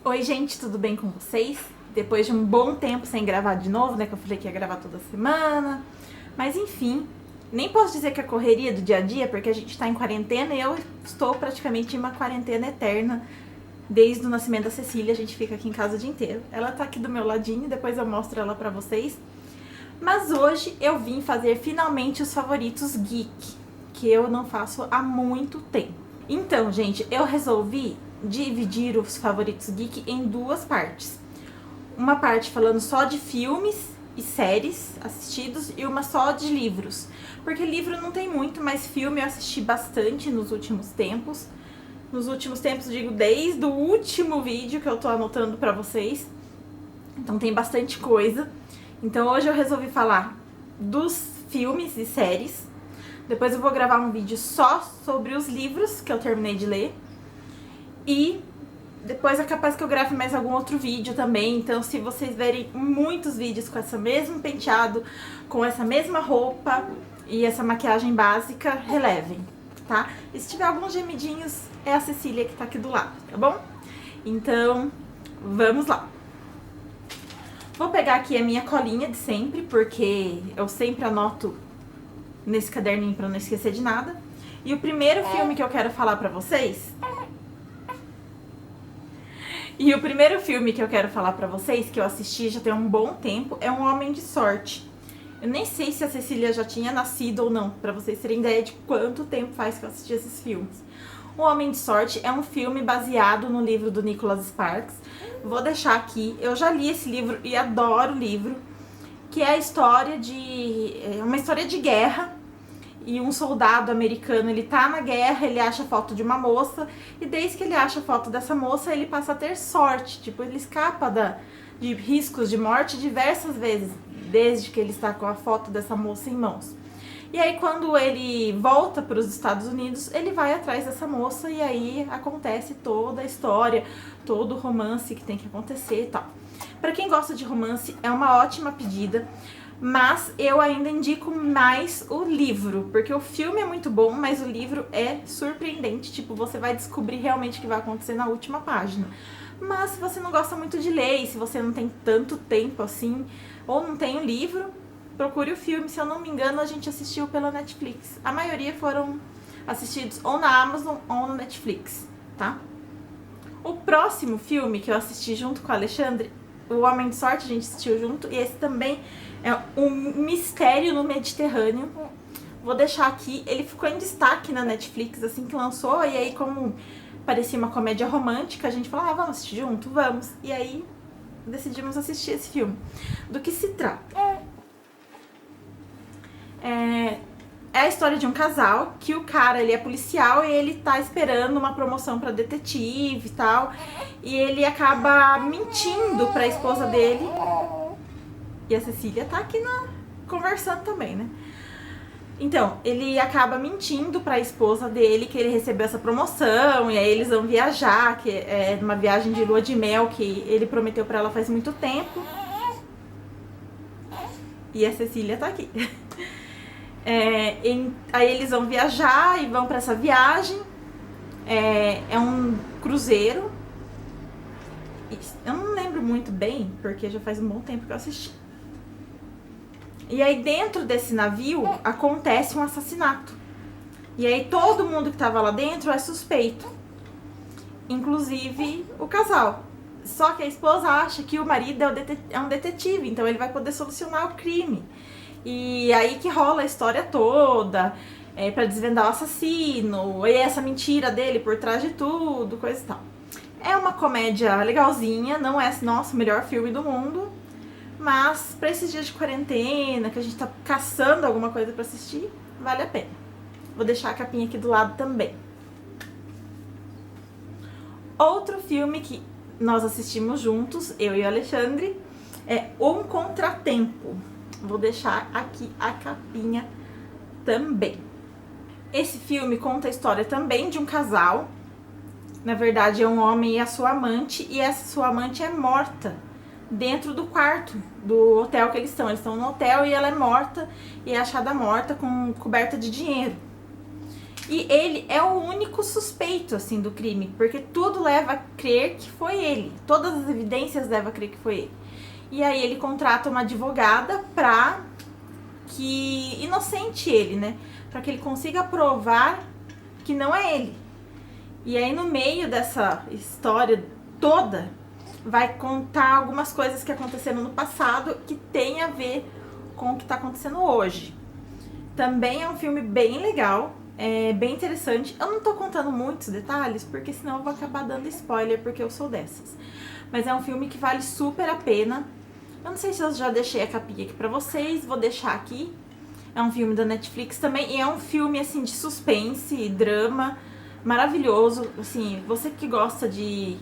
Oi gente, tudo bem com vocês? Depois de um bom tempo sem gravar de novo, né, que eu falei que ia gravar toda semana. Mas enfim, nem posso dizer que é correria do dia a dia, porque a gente tá em quarentena e eu estou praticamente em uma quarentena eterna. Desde o nascimento da Cecília, a gente fica aqui em casa o dia inteiro. Ela tá aqui do meu ladinho, depois eu mostro ela pra vocês. Mas hoje eu vim fazer finalmente os favoritos geek, que eu não faço há muito tempo. Então, gente, eu resolvi dividir os favoritos geek em duas partes. Uma parte falando só de filmes e séries assistidos e uma só de livros. Porque livro não tem muito, mas filme eu assisti bastante nos últimos tempos. Nos últimos tempos, digo, desde o último vídeo que eu tô anotando pra vocês. Então tem bastante coisa. Então hoje eu resolvi falar dos filmes e séries. Depois eu vou gravar um vídeo só sobre os livros que eu terminei de ler. E depois é capaz que eu grave mais algum outro vídeo também. Então se vocês verem muitos vídeos com esse mesmo penteado, com essa mesma roupa e essa maquiagem básica, relevem, tá? E se tiver alguns gemidinhos, é a Cecília que tá aqui do lado, tá bom? Então, vamos lá. Vou pegar aqui a minha colinha de sempre, porque eu sempre anoto nesse caderninho pra não esquecer de nada. E o primeiro filme que eu quero falar pra vocês... que eu assisti já tem um bom tempo, é Um Homem de Sorte. Eu nem sei se a Cecília já tinha nascido ou não, pra vocês terem ideia de quanto tempo faz que eu assisti esses filmes. O Homem de Sorte é um filme baseado no livro do Nicholas Sparks. Vou deixar aqui, eu já li esse livro e adoro o livro, que é a história uma história de guerra. E um soldado americano, ele tá na guerra, ele acha foto de uma moça, e desde que ele acha foto dessa moça, ele passa a ter sorte. Tipo, ele escapa de riscos de morte diversas vezes, desde que ele está com a foto dessa moça em mãos. E aí, quando ele volta para os Estados Unidos, ele vai atrás dessa moça, e aí acontece toda a história, todo o romance que tem que acontecer e tal. Pra quem gosta de romance, é uma ótima pedida. Mas eu ainda indico mais o livro, porque o filme é muito bom, mas o livro é surpreendente. Tipo, você vai descobrir realmente o que vai acontecer na última página. Mas se você não gosta muito de ler, e se você não tem tanto tempo assim, ou não tem o livro, procure o filme. Se eu não me engano, a gente assistiu pela Netflix. A maioria foram assistidos ou na Amazon ou no Netflix, tá? O próximo filme que eu assisti junto com o Alexandre, O Homem de Sorte, a gente assistiu junto, e esse também é Um Mistério no Mediterrâneo. Vou deixar aqui, ele ficou em destaque na Netflix assim que lançou, e aí como parecia uma comédia romântica, a gente falou, vamos assistir junto? Vamos. E aí decidimos assistir esse filme. Do que se trata? É a história de um casal, que o cara, ele é policial e ele tá esperando uma promoção pra detetive e tal, e ele acaba mentindo pra esposa dele. E a Cecília tá aqui conversando também, né? Então, ele acaba mentindo pra esposa dele que ele recebeu essa promoção, e aí eles vão viajar, que é uma viagem de lua de mel que ele prometeu pra ela faz muito tempo. E a Cecília tá aqui. Aí eles vão viajar e vão pra essa viagem. É um cruzeiro. Eu não lembro muito bem, porque já faz um bom tempo que eu assisti. E aí dentro desse navio acontece um assassinato. E aí todo mundo que tava lá dentro é suspeito. Inclusive o casal. Só que a esposa acha que o marido é um detetive, então ele vai poder solucionar o crime. E aí que rola a história toda, pra desvendar o assassino, e essa mentira dele por trás de tudo, coisa e tal. É uma comédia legalzinha, não é, nossa, o melhor filme do mundo. Mas pra esses dias de quarentena, que a gente tá caçando alguma coisa pra assistir, vale a pena. Vou deixar a capinha aqui do lado também. Outro filme que nós assistimos juntos, eu e o Alexandre, é Um Contratempo. Vou deixar aqui a capinha também. Esse filme conta a história também de um casal. Na verdade, é um homem e a sua amante, e essa sua amante é morta dentro do quarto do hotel que eles estão. Eles estão no hotel e ela é morta, e é achada morta coberta de dinheiro. E ele é o único suspeito, assim, do crime, porque tudo leva a crer que foi ele. Todas as evidências levam a crer que foi ele. E aí ele contrata uma advogada pra que inocente ele, né? Pra que ele consiga provar que não é ele. E aí no meio dessa história toda, vai contar algumas coisas que aconteceram no passado que tem a ver com o que tá acontecendo hoje. Também é um filme bem legal, é bem interessante. Eu não tô contando muitos detalhes, porque senão eu vou acabar dando spoiler, porque eu sou dessas. Mas é um filme que vale super a pena. Eu não sei se eu já deixei a capinha aqui pra vocês, vou deixar aqui. É um filme da Netflix também, e é um filme, assim, de suspense e drama, maravilhoso. Assim, você que gosta de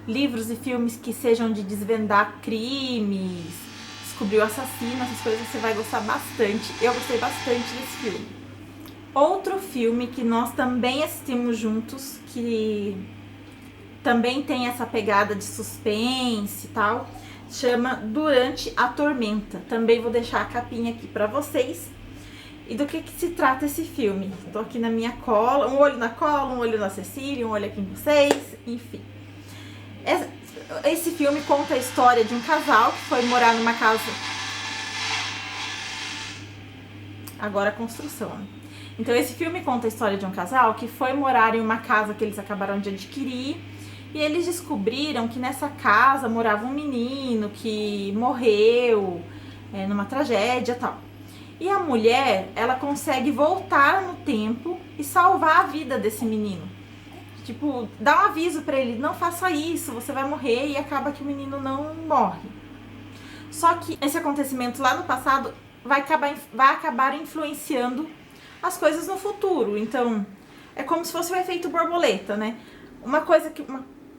livros e filmes que sejam de desvendar crimes, descobrir o assassino, essas coisas, você vai gostar bastante. Eu gostei bastante desse filme. Outro filme que nós também assistimos juntos, que também tem essa pegada de suspense e tal, chama Durante a Tormenta. Também vou deixar a capinha aqui pra vocês. E do que se trata esse filme? Tô aqui na minha cola, um olho na cola, um olho na Cecília, um olho aqui em vocês, enfim. Esse filme conta a história de um casal que foi morar numa casa... Agora a construção, né? Então esse filme conta a história de um casal que foi morar em uma casa que eles acabaram de adquirir. E eles descobriram que nessa casa morava um menino que morreu numa tragédia e tal. E a mulher, ela consegue voltar no tempo e salvar a vida desse menino. Tipo, dá um aviso pra ele, não faça isso, você vai morrer, e acaba que o menino não morre. Só que esse acontecimento lá no passado vai acabar influenciando as coisas no futuro. Então, é como se fosse o efeito borboleta, né? Uma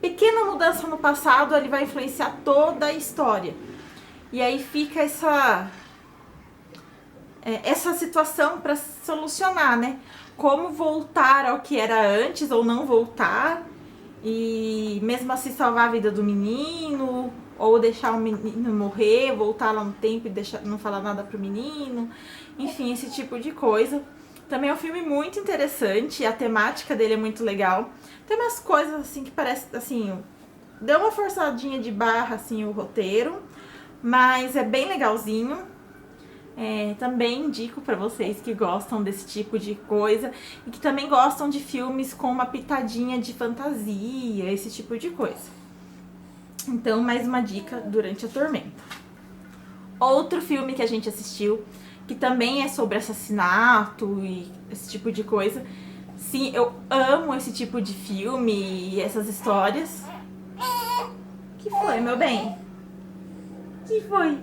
pequena mudança no passado, ele vai influenciar toda a história. E aí fica essa situação para solucionar, né? Como voltar ao que era antes ou não voltar, e mesmo assim salvar a vida do menino, ou deixar o menino morrer, voltar lá no tempo e não falar nada pro menino, enfim, esse tipo de coisa. Também é um filme muito interessante, a temática dele é muito legal. Tem umas coisas assim que parece, assim, deu uma forçadinha de barra assim o roteiro, mas é bem legalzinho. Também indico pra vocês que gostam desse tipo de coisa e que também gostam de filmes com uma pitadinha de fantasia, esse tipo de coisa. Então, mais uma dica, Durante a Tormenta. Outro filme que a gente assistiu, que também é sobre assassinato e esse tipo de coisa. Sim, eu amo esse tipo de filme e essas histórias. Que foi, meu bem? Que foi?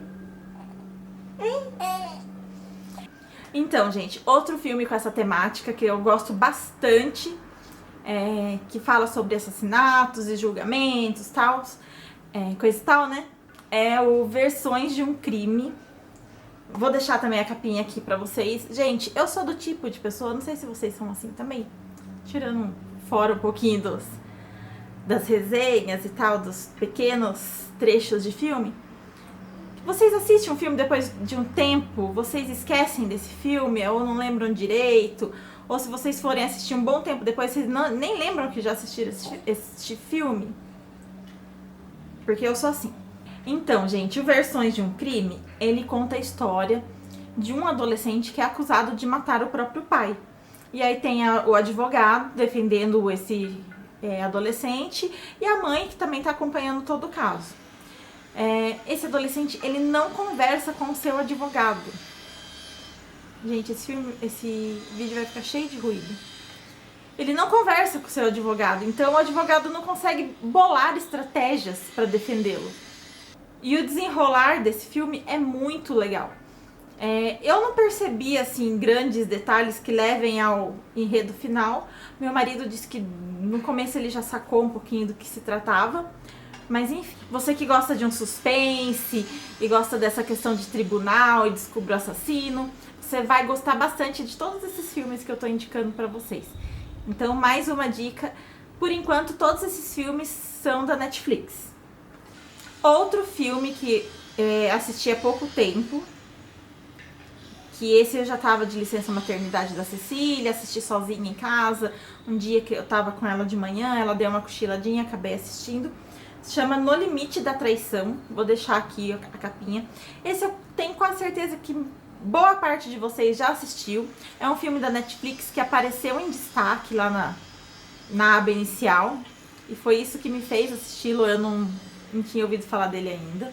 Então, gente, outro filme com essa temática que eu gosto bastante, que fala sobre assassinatos e julgamentos, tal, coisa e tal, né? É o Versões de um Crime. Vou deixar também a capinha aqui pra vocês. Gente, eu sou do tipo de pessoa, não sei se vocês são assim também, tirando fora um pouquinho das resenhas e tal, dos pequenos trechos de filme. Vocês assistem um filme depois de um tempo, vocês esquecem desse filme ou não lembram direito, ou se vocês forem assistir um bom tempo depois, vocês nem lembram que já assistiram este filme? Porque eu sou assim. Então, gente, o Versões de um Crime, ele conta a história de um adolescente que é acusado de matar o próprio pai. E aí tem o advogado defendendo esse adolescente e a mãe que também tá acompanhando todo o caso. Esse adolescente, ele não conversa com o seu advogado. Gente, esse vídeo vai ficar cheio de ruído. Ele não conversa com o seu advogado, então o advogado não consegue bolar estratégias para defendê-lo. E o desenrolar desse filme é muito legal. Eu não percebi, assim, grandes detalhes que levem ao enredo final. Meu marido disse que no começo ele já sacou um pouquinho do que se tratava. Mas enfim, você que gosta de um suspense e gosta dessa questão de tribunal e descobrir o assassino, você vai gostar bastante de todos esses filmes que eu tô indicando pra vocês. Então, mais uma dica. Por enquanto, todos esses filmes são da Netflix. Outro filme que assisti há pouco tempo, que esse eu já tava de licença maternidade da Cecília, assisti sozinha em casa. Um dia que eu tava com ela de manhã, ela deu uma cochiladinha, acabei assistindo. Se chama No Limite da Traição. Vou deixar aqui a capinha. Esse eu tenho quase certeza que boa parte de vocês já assistiu. É um filme da Netflix que apareceu em destaque lá na aba inicial. E foi isso que me fez assisti-lo, eu não tinha ouvido falar dele ainda.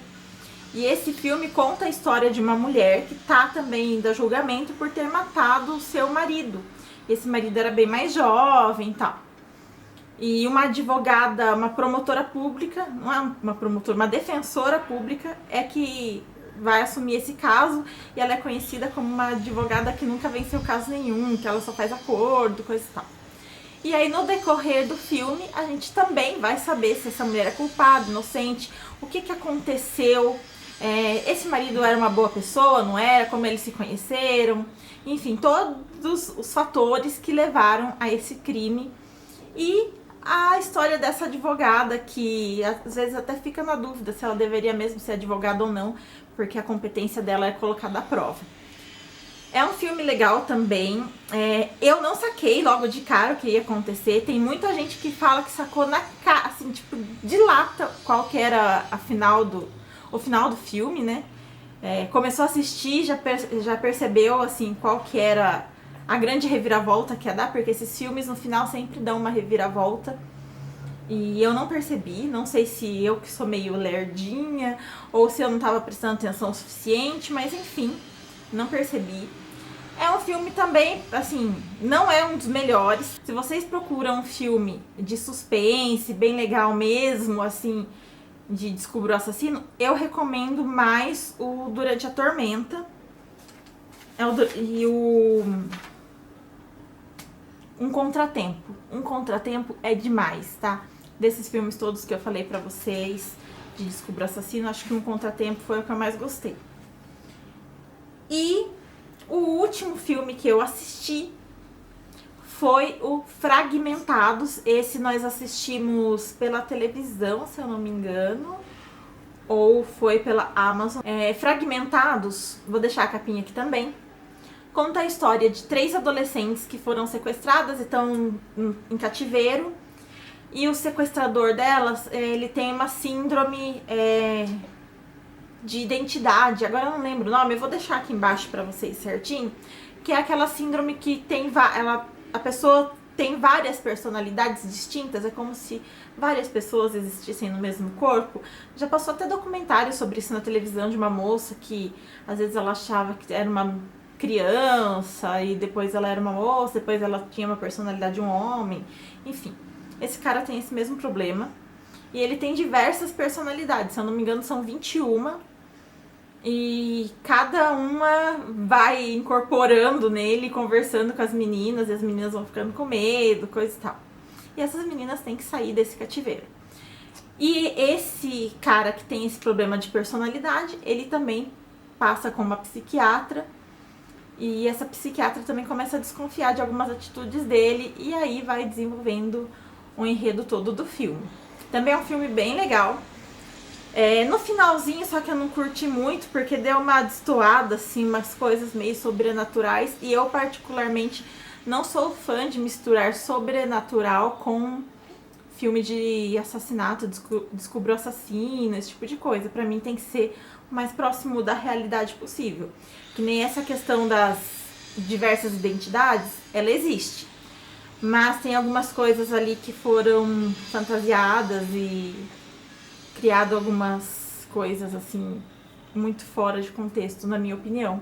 E esse filme conta a história de uma mulher que tá também indo a julgamento por ter matado o seu marido. Esse marido era bem mais jovem e tal. E uma advogada, uma promotora pública, não é uma promotora, uma defensora pública é que vai assumir esse caso. E ela é conhecida como uma advogada que nunca venceu caso nenhum, que ela só faz acordo, coisa e tal. E aí no decorrer do filme a gente também vai saber se essa mulher é culpada, inocente, o que aconteceu. Esse marido era uma boa pessoa, não era? Como eles se conheceram, enfim, todos os fatores que levaram a esse crime. E a história dessa advogada que às vezes até fica na dúvida se ela deveria mesmo ser advogada ou não, porque a competência dela é colocada à prova. É um filme legal também. Eu não saquei logo de cara o que ia acontecer. Tem muita gente que fala que sacou na cara, assim, tipo, de lata qual que era o final do filme, né? Começou a assistir, já percebeu, assim, qual que era a grande reviravolta que ia dar, porque esses filmes no final sempre dão uma reviravolta. E eu não percebi, não sei se eu que sou meio lerdinha, ou se eu não tava prestando atenção o suficiente, mas enfim, não percebi. É um filme também, assim, não é um dos melhores. Se vocês procuram um filme de suspense, bem legal mesmo, assim, de Descubra o Assassino, eu recomendo mais o Durante a Tormenta. Um Contratempo. Um Contratempo é demais, tá? Desses filmes todos que eu falei pra vocês, de Descubra o Assassino, acho que Um Contratempo foi o que eu mais gostei. E o último filme que eu assisti foi o Fragmentados. Esse nós assistimos pela televisão, se eu não me engano, ou foi pela Amazon. Fragmentados, vou deixar a capinha aqui também, conta a história de 3 adolescentes que foram sequestradas e estão em cativeiro. E o sequestrador delas, ele tem uma síndrome de identidade. Agora eu não lembro o nome, eu vou deixar aqui embaixo pra vocês certinho. Que é aquela síndrome que tem a pessoa tem várias personalidades distintas. É como se várias pessoas existissem no mesmo corpo. Já passou até documentário sobre isso na televisão, de uma moça que às vezes ela achava que era uma criança e depois ela era uma moça, depois ela tinha uma personalidade de um homem, enfim. Esse cara tem esse mesmo problema e ele tem diversas personalidades, se eu não me engano são 21, e cada uma vai incorporando nele, conversando com as meninas, e as meninas vão ficando com medo, coisa e tal. E essas meninas têm que sair desse cativeiro. E esse cara que tem esse problema de personalidade, ele também passa com uma psiquiatra. E essa psiquiatra também começa a desconfiar de algumas atitudes dele. E aí vai desenvolvendo o enredo todo do filme. Também é um filme bem legal. No finalzinho, só que eu não curti muito, porque deu uma destoada, assim, umas coisas meio sobrenaturais. E eu, particularmente, não sou fã de misturar sobrenatural com filme de assassinato, Descubra o Assassino, esse tipo de coisa. Pra mim tem que ser o mais próximo da realidade possível. Que nem essa questão das diversas identidades, ela existe. Mas tem algumas coisas ali que foram fantasiadas e criado algumas coisas assim muito fora de contexto, na minha opinião.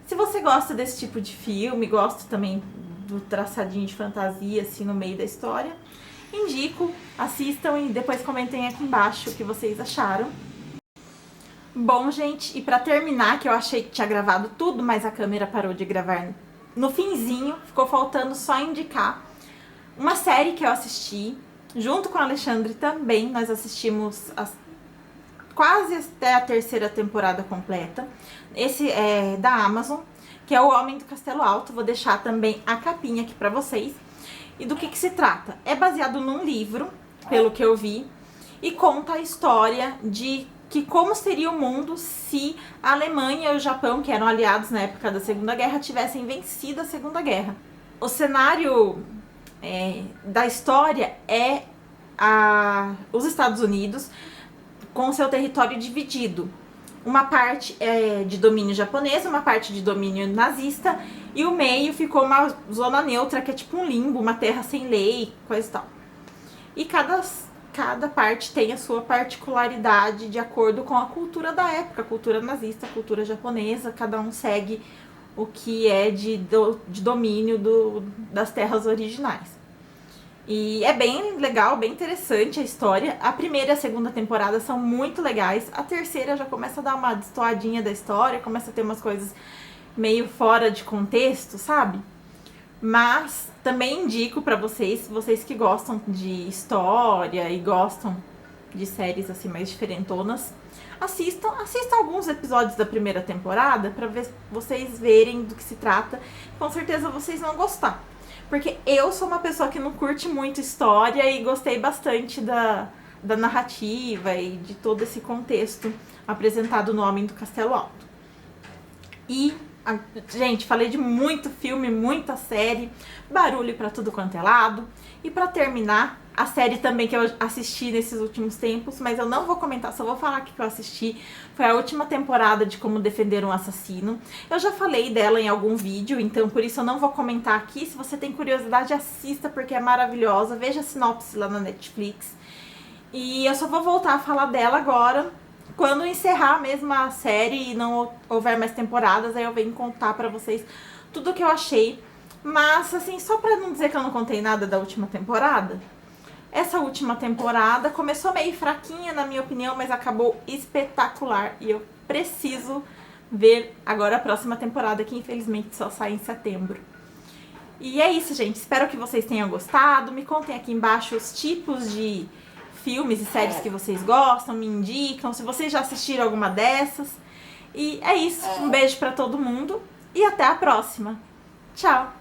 Se você gosta desse tipo de filme, gosta também do traçadinho de fantasia assim no meio da história, indico, assistam e depois comentem aqui embaixo o que vocês acharam. Bom, gente, e pra terminar, que eu achei que tinha gravado tudo, mas a câmera parou de gravar no finzinho, ficou faltando só indicar uma série que eu assisti, junto com o Alexandre também. Nós assistimos quase até a 3ª temporada completa. Esse é da Amazon, que é O Homem do Castelo Alto. Vou deixar também a capinha aqui pra vocês. E do que se trata? É baseado num livro, pelo que eu vi, e conta a história de que como seria o mundo se a Alemanha e o Japão, que eram aliados na época da Segunda Guerra, tivessem vencido a Segunda Guerra. O cenário da história é os Estados Unidos com seu território dividido. Uma parte é de domínio japonês, uma parte de domínio nazista, e o meio ficou uma zona neutra, que é tipo um limbo, uma terra sem lei, coisa e tal. E cada parte tem a sua particularidade de acordo com a cultura da época, a cultura nazista, a cultura japonesa, cada um segue o que é de domínio das terras originais. E é bem legal, bem interessante a história. A primeira e a segunda temporada são muito legais. A terceira já começa a dar uma destoadinha da história, começa a ter umas coisas meio fora de contexto, sabe? Mas também indico pra vocês que gostam de história e gostam de séries assim mais diferentonas, assistam alguns episódios da primeira temporada pra vocês verem do que se trata. Com certeza vocês vão gostar. Porque eu sou uma pessoa que não curte muito história e gostei bastante da narrativa e de todo esse contexto apresentado no Homem do Castelo Alto. E, gente, falei de muito filme, muita série, barulho pra tudo quanto é lado. E pra terminar, a série também que eu assisti nesses últimos tempos, mas eu não vou comentar, só vou falar aqui que eu assisti. Foi a última temporada de Como Defender um Assassino. Eu já falei dela em algum vídeo, então por isso eu não vou comentar aqui. Se você tem curiosidade, assista, porque é maravilhosa. Veja a sinopse lá na Netflix. E eu só vou voltar a falar dela agora, quando encerrar mesmo a série e não houver mais temporadas, aí eu venho contar pra vocês tudo o que eu achei. Mas, assim, só pra não dizer que eu não contei nada da última temporada, essa última temporada começou meio fraquinha, na minha opinião, mas acabou espetacular. E eu preciso ver agora a próxima temporada, que infelizmente só sai em setembro. E é isso, gente. Espero que vocês tenham gostado. Me contem aqui embaixo os tipos de filmes e séries que vocês gostam, me indicam, se vocês já assistiram alguma dessas. E é isso. Um beijo pra todo mundo e até a próxima. Tchau!